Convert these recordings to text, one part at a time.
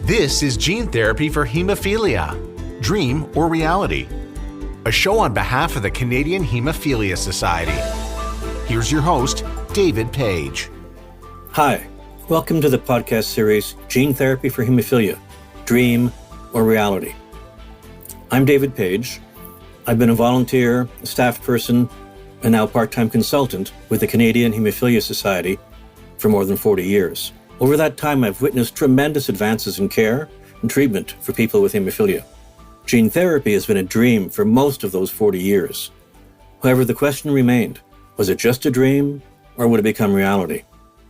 This is Gene Therapy for Hemophilia, Dream or Reality, a show on behalf of the Canadian Hemophilia Society. Here's your host, David Page. Hi, welcome to the podcast series Gene Therapy for Hemophilia, Dream or Reality. I'm David Page. I've been a volunteer, a staff person, and now part-time consultant with the Canadian Hemophilia Society for more than 40 years. Over that time, I've witnessed tremendous advances in care and treatment for people with hemophilia. Gene therapy has been a dream for most of those 40 years. However, the question remained, was it just a dream or would it become reality?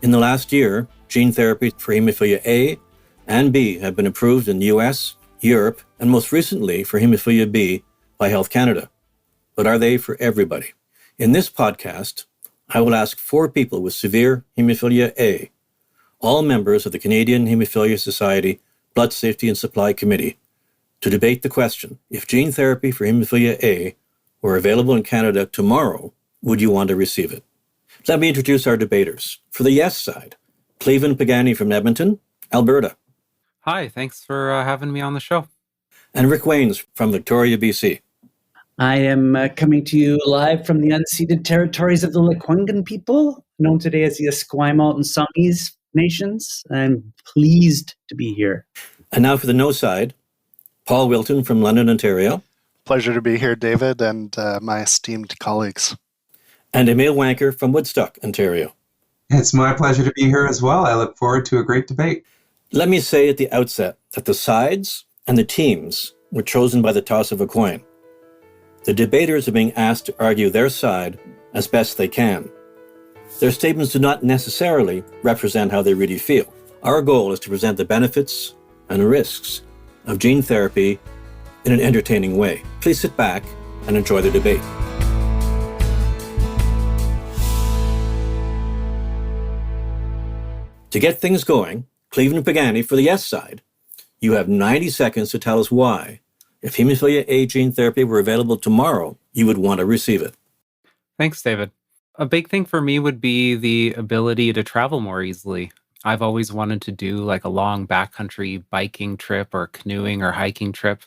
In the last year, gene therapy for hemophilia A and B have been approved in the US, Europe, and most recently for hemophilia B by Health Canada. But are they for everybody? In this podcast, I will ask 4 people with severe hemophilia A, all members of the Canadian Hemophilia Society Blood Safety and Supply Committee, to debate the question, if gene therapy for hemophilia A were available in Canada tomorrow, would you want to receive it? Let me introduce our debaters. For the yes side, CLEAVEN Pagani from Edmonton, Alberta. Hi, thanks for having me on the show. And Rick Waines from Victoria, BC. I am coming to you live from the unceded territories of the Lekwungen people, known today as the Esquimalt and Songhees nations. I'm pleased to be here. And now for the no side, Paul Wilton from London, Ontario. Pleasure to be here, David, and my esteemed colleagues. And EMIL Wijdnker from Woodstock, Ontario. It's my pleasure to be here as well. I look forward to a great debate. Let me say at the outset that the sides and the teams were chosen by the toss of a coin. The debaters are being asked to argue their side as best they can. Their statements do not necessarily represent how they really feel. Our goal is to present the benefits and risks of gene therapy in an entertaining way. Please sit back and enjoy the debate. To get things going, CLEAVEN Pagani for the yes side, you have 90 seconds to tell us why, if hemophilia A gene therapy were available tomorrow, you would want to receive it. Thanks, David. A big thing for me would be the ability to travel more easily. I've always wanted to do like a long backcountry biking trip or canoeing or hiking trip.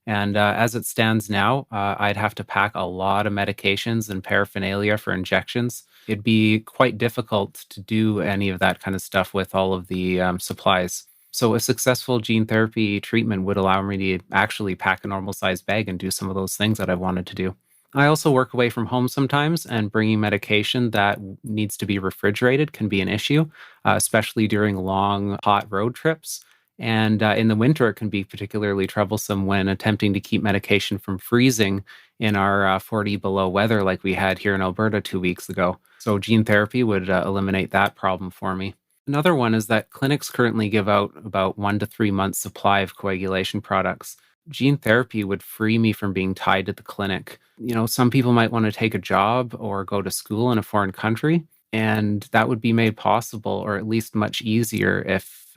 And as it stands now, I'd have to pack a lot of medications and paraphernalia for injections. It'd be quite difficult to do any of that kind of stuff with all of the supplies. So a successful gene therapy treatment would allow me to actually pack a normal sized bag and do some of those things that I've wanted to do. I also work away from home sometimes, and bringing medication that needs to be refrigerated can be an issue, especially during long, hot road trips. And in the winter, it can be particularly troublesome when attempting to keep medication from freezing in our 40 below weather like we had here in Alberta 2 weeks ago. So gene therapy would eliminate that problem for me. Another one is that clinics currently give out about 1 to 3 months supply of coagulation products. Gene therapy would free me from being tied to the clinic. You know, some people might want to take a job or go to school in a foreign country, and that would be made possible, or at least much easier, if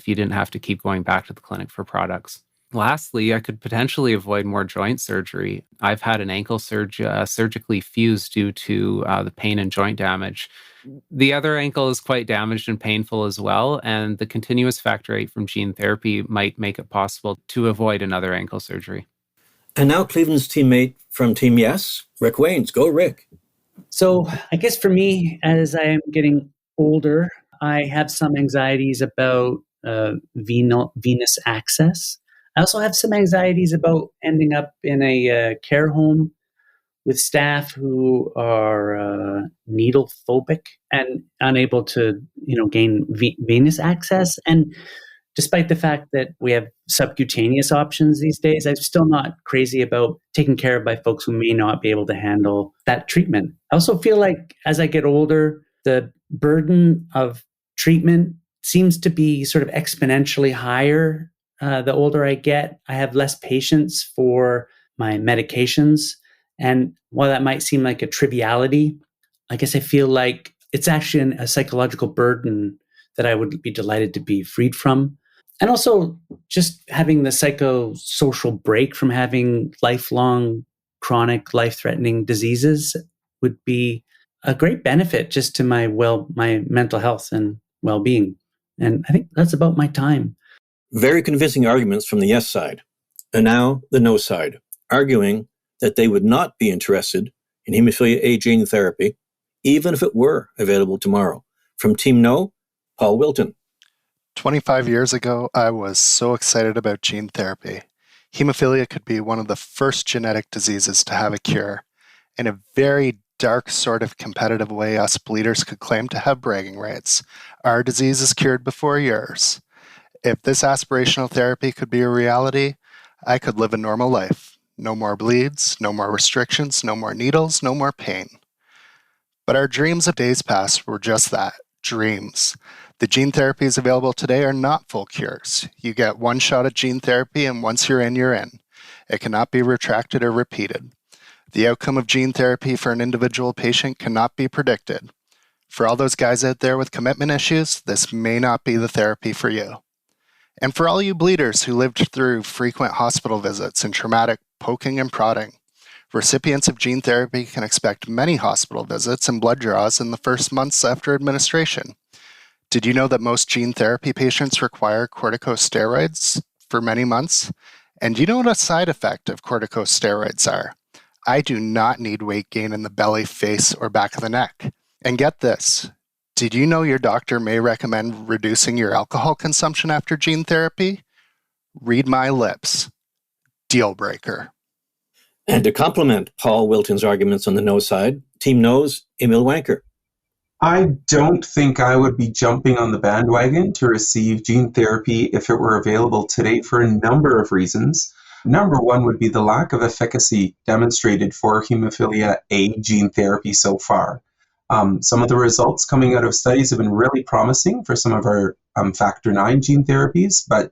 you didn't have to keep going back to the clinic for products. Lastly, I could potentially avoid more joint surgery. I've had an ankle surgically fused due to the pain and joint damage. The other ankle is quite damaged and painful as well, and the continuous factor VIII from gene therapy might make it possible to avoid another ankle surgery. And now Cleveland's teammate from Team Yes, Rick Waines. Go, Rick. So I guess for me, as I am getting older, I have some anxieties about venous access. I also have some anxieties about ending up in a care home with staff who are needle phobic and unable to, gain venous access. And despite the fact that we have subcutaneous options these days, I'm still not crazy about taking care of by folks who may not be able to handle that treatment. I also feel like as I get older, the burden of treatment seems to be sort of exponentially higher. The older I get, I have less patience for my medications. And while that might seem like a triviality, I guess I feel like it's actually a psychological burden that I would be delighted to be freed from. And also just having the psychosocial break from having lifelong chronic life-threatening diseases would be a great benefit just to my mental health and well-being. And I think that's about my time. Very convincing arguments from the yes side. And now the no side, arguing that they would not be interested in hemophilia A gene therapy, even if it were available tomorrow. From Team No, Paul Wilton. 25 years ago, I was so excited about gene therapy. Hemophilia could be one of the first genetic diseases to have a cure. In a very dark sort of competitive way, us bleeders could claim to have bragging rights. Our disease is cured before yours. If this aspirational therapy could be a reality, I could live a normal life. No more bleeds, no more restrictions, no more needles, no more pain. But our dreams of days past were just that, dreams. The gene therapies available today are not full cures. You get one shot at gene therapy, and once you're in, you're in. It cannot be retracted or repeated. The outcome of gene therapy for an individual patient cannot be predicted. For all those guys out there with commitment issues, this may not be the therapy for you. And for all you bleeders who lived through frequent hospital visits and traumatic poking and prodding, recipients of gene therapy can expect many hospital visits and blood draws in the first months after administration. Did you know that most gene therapy patients require corticosteroids for many months? And do you know what a side effect of corticosteroids are? I do not need weight gain in the belly, face, or back of the neck. And get this, did you know your doctor may recommend reducing your alcohol consumption after gene therapy? Read my lips. Deal breaker. And to complement Paul Wilton's arguments on the no side, Team No's EMIL WIJNKER. I don't think I would be jumping on the bandwagon to receive gene therapy if it were available today for a number of reasons. Number one would be the lack of efficacy demonstrated for hemophilia A gene therapy so far. Some of the results coming out of studies have been really promising for some of our factor 9 gene therapies, but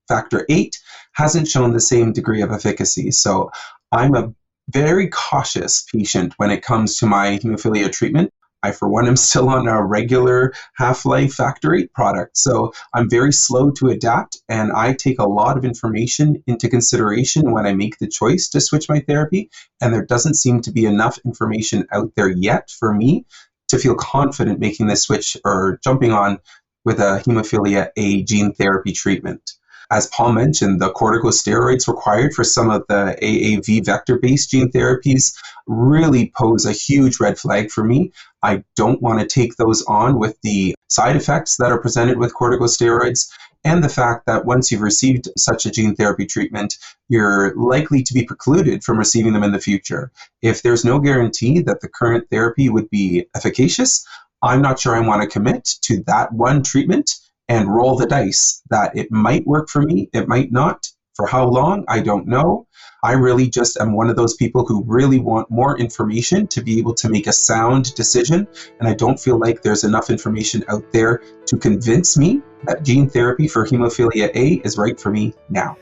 factor 8 hasn't shown the same degree of efficacy. So I'm a very cautious patient when it comes to my hemophilia treatment. I, for one, am still on a regular half-life factor 8 product. So I'm very slow to adapt, and I take a lot of information into consideration when I make the choice to switch my therapy. And there doesn't seem to be enough information out there yet for me to feel confident making this switch or jumping on with a hemophilia A gene therapy treatment. As Paul mentioned, the corticosteroids required for some of the AAV vector-based gene therapies really pose a huge red flag for me. I don't want to take those on with the side effects that are presented with corticosteroids and the fact that once you've received such a gene therapy treatment, you're likely to be precluded from receiving them in the future. If there's no guarantee that the current therapy would be efficacious, I'm not sure I want to commit to that one treatment and roll the dice that it might work for me, it might not. For how long, I don't know. I really just am one of those people who really want more information to be able to make a sound decision, and I don't feel like there's enough information out there to convince me that gene therapy for hemophilia A is right for me now.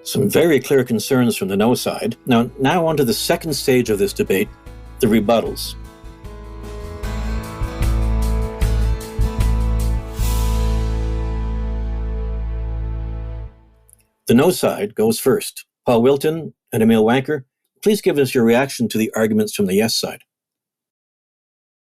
Some very clear concerns from the no side. Now on to the second stage of this debate, the rebuttals. The no side goes first. Paul Wilton and EMIL WIJNKER, please give us your reaction to the arguments from the yes side.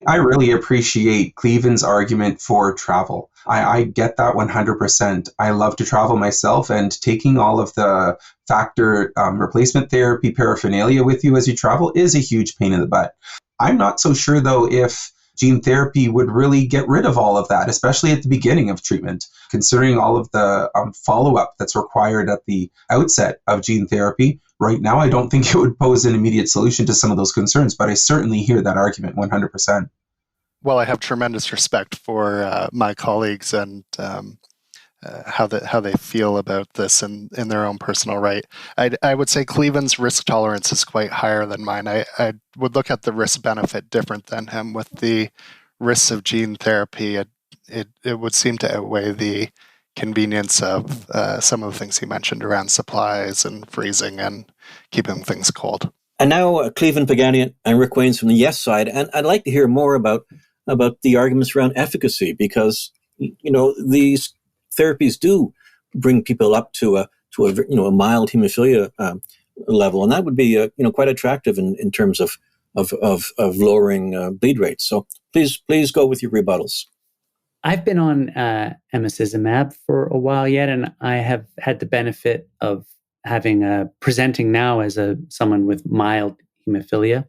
I really appreciate CLEAVEN's argument for travel. I get that 100%. I love to travel myself, and taking all of the factor replacement therapy paraphernalia with you as you travel is a huge pain in the butt. I'm not so sure, though, if gene therapy would really get rid of all of that, especially at the beginning of treatment. Considering all of the follow-up that's required at the outset of gene therapy, right now I don't think it would pose an immediate solution to some of those concerns, but I certainly hear that argument 100%. Well, I have tremendous respect for my colleagues and how they feel about this in their own personal right. I would say Cleaven's risk tolerance is quite higher than mine. I would look at the risk benefit different than him. With the risks of gene therapy, it would seem to outweigh the convenience of some of the things he mentioned around supplies and freezing and keeping things cold. And now CLEAVEN PAGANI and Rick Waines from the yes side, and I'd like to hear more about the arguments around efficacy, because these therapies do bring people up to a mild hemophilia level, and that would be quite attractive in terms of lowering bleed rates. So please go with your rebuttals. I've been on emicizumab for a while yet, and I have had the benefit of having presenting now as someone with mild hemophilia.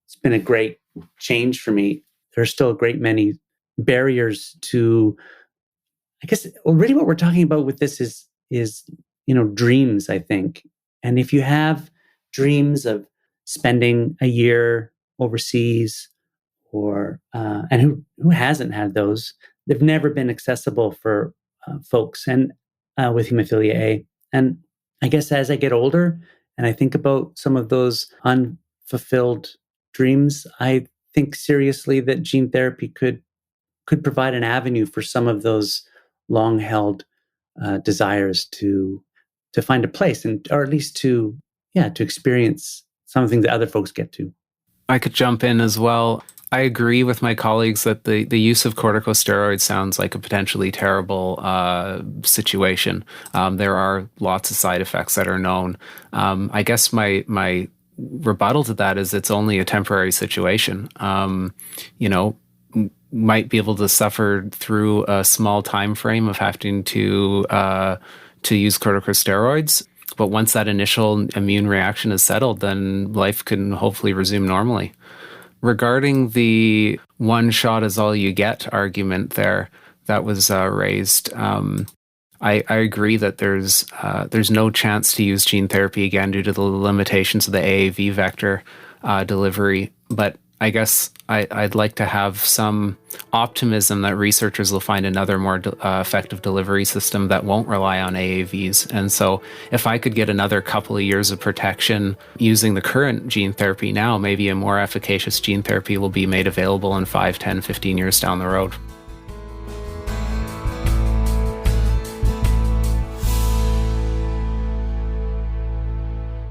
It's been a great change for me. There's still a great many barriers to, I guess, really what we're talking about with this is dreams, I think. And if you have dreams of spending a year overseas, or and who hasn't had those, they've never been accessible for folks and with hemophilia A. And I guess as I get older and I think about some of those unfulfilled dreams, I think seriously that gene therapy could provide an avenue for some of those long-held desires to find a place, or at least to experience some of the things that other folks get to. I could jump in as well. I agree with my colleagues that the use of corticosteroids sounds like a potentially terrible situation. There are lots of side effects that are known. I guess my rebuttal to that is it's only a temporary situation. Might be able to suffer through a small time frame of having to use corticosteroids. But once that initial immune reaction is settled, then life can hopefully resume normally. Regarding the one shot is all you get argument there that was raised, I agree that there's no chance to use gene therapy again due to the limitations of the AAV vector delivery. But I guess I'd like to have some optimism that researchers will find another more effective delivery system that won't rely on AAVs. And so if I could get another couple of years of protection using the current gene therapy now, maybe a more efficacious gene therapy will be made available in 5, 10, 15 years down the road.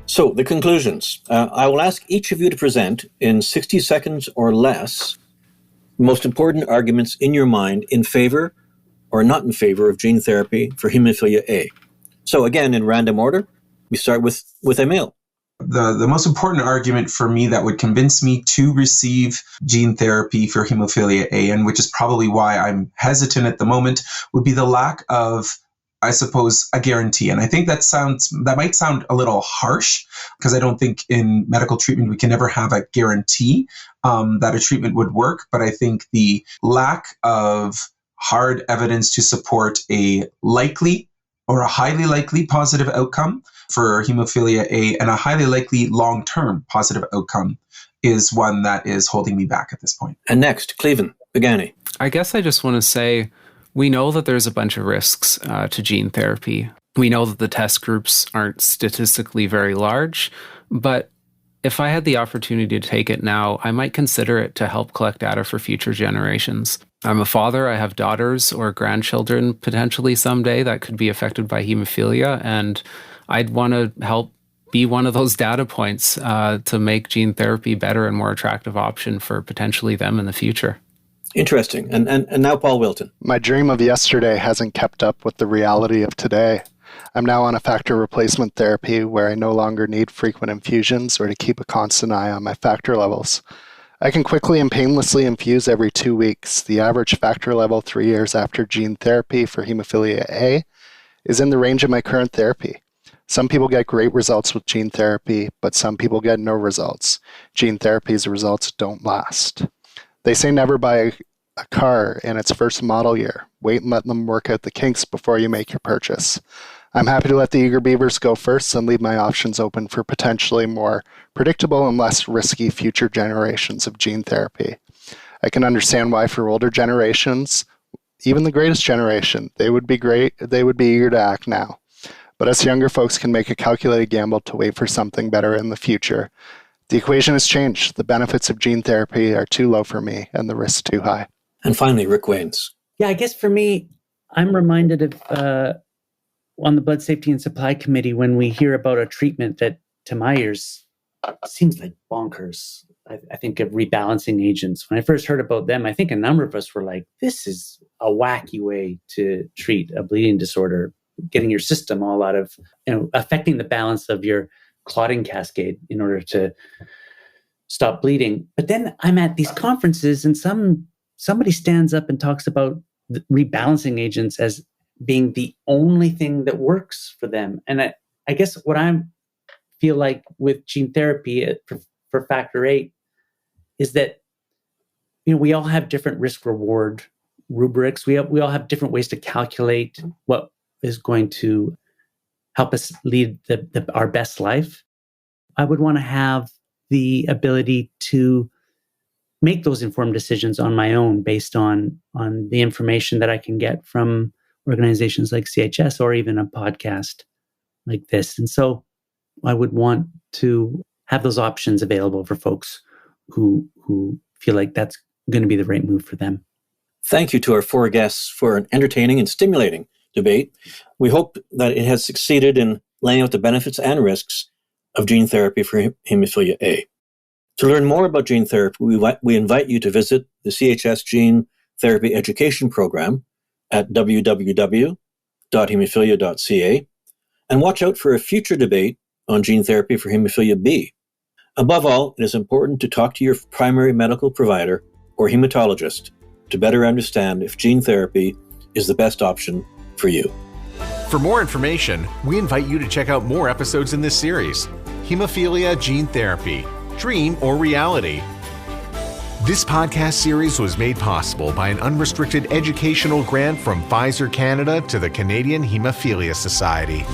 So the conclusions. I will ask each of you to present in 60 seconds or less the most important arguments in your mind in favor or not in favor of gene therapy for hemophilia A. So again, in random order, we start with Emil. The most important argument for me that would convince me to receive gene therapy for hemophilia A, and which is probably why I'm hesitant at the moment, would be the lack of, I suppose, a guarantee. And I think that might sound a little harsh, because I don't think in medical treatment we can ever have a guarantee that a treatment would work. But I think the lack of hard evidence to support a likely or a highly likely positive outcome for hemophilia A and a highly likely long-term positive outcome is one that is holding me back at this point. And next, CLEAVEN PAGANI. I guess I just want to say, we know that there's a bunch of risks to gene therapy. We know that the test groups aren't statistically very large, but if I had the opportunity to take it now, I might consider it to help collect data for future generations. I'm a father. I have daughters or grandchildren potentially someday that could be affected by hemophilia, and I'd want to help be one of those data points to make gene therapy better and more attractive option for potentially them in the future. Interesting. And now Paul Wilton. My dream of yesterday hasn't kept up with the reality of today. I'm now on a factor replacement therapy where I no longer need frequent infusions or to keep a constant eye on my factor levels. I can quickly and painlessly infuse every 2 weeks. The average factor level 3 years after gene therapy for hemophilia A is in the range of my current therapy. Some people get great results with gene therapy, but some people get no results. Gene therapy's results don't last. They say never buy a car in its first model year. Wait and let them work out the kinks before you make your purchase. I'm happy to let the eager beavers go first and leave my options open for potentially more predictable and less risky future generations of gene therapy. I can understand why for older generations, even the greatest generation, they would be eager to act now. But us younger folks can make a calculated gamble to wait for something better in the future. The equation has changed. The benefits of gene therapy are too low for me and the risks too high. And finally, Rick Waines. Yeah, I guess for me, I'm reminded of on the Blood Safety and Supply Committee when we hear about a treatment that, to my ears, seems like bonkers. I think of rebalancing agents. When I first heard about them, I think a number of us were like, this is a wacky way to treat a bleeding disorder, getting your system all out of, affecting the balance of your clotting cascade in order to stop bleeding. But then I'm at these conferences and somebody stands up and talks about the rebalancing agents as being the only thing that works for them. And I guess what I feel like with gene therapy for factor VIII is that, we all have different risk reward rubrics. We all have different ways to calculate what is going to help us lead our best life. I would want to have the ability to make those informed decisions on my own based on the information that I can get from organizations like CHS or even a podcast like this. And so I would want to have those options available for folks who feel like that's going to be the right move for them. Thank you to our 4 guests for an entertaining and stimulating debate. We hope that it has succeeded in laying out the benefits and risks of gene therapy for hemophilia A. To learn more about gene therapy, we invite you to visit the CHS Gene Therapy Education Program at www.hemophilia.ca and watch out for a future debate on gene therapy for hemophilia B. Above all, it is important to talk to your primary medical provider or hematologist to better understand if gene therapy is the best option for you. For more information, we invite you to check out more episodes in this series, Hemophilia Gene Therapy, Dream or Reality. This podcast series was made possible by an unrestricted educational grant from Pfizer Canada to the Canadian Hemophilia Society.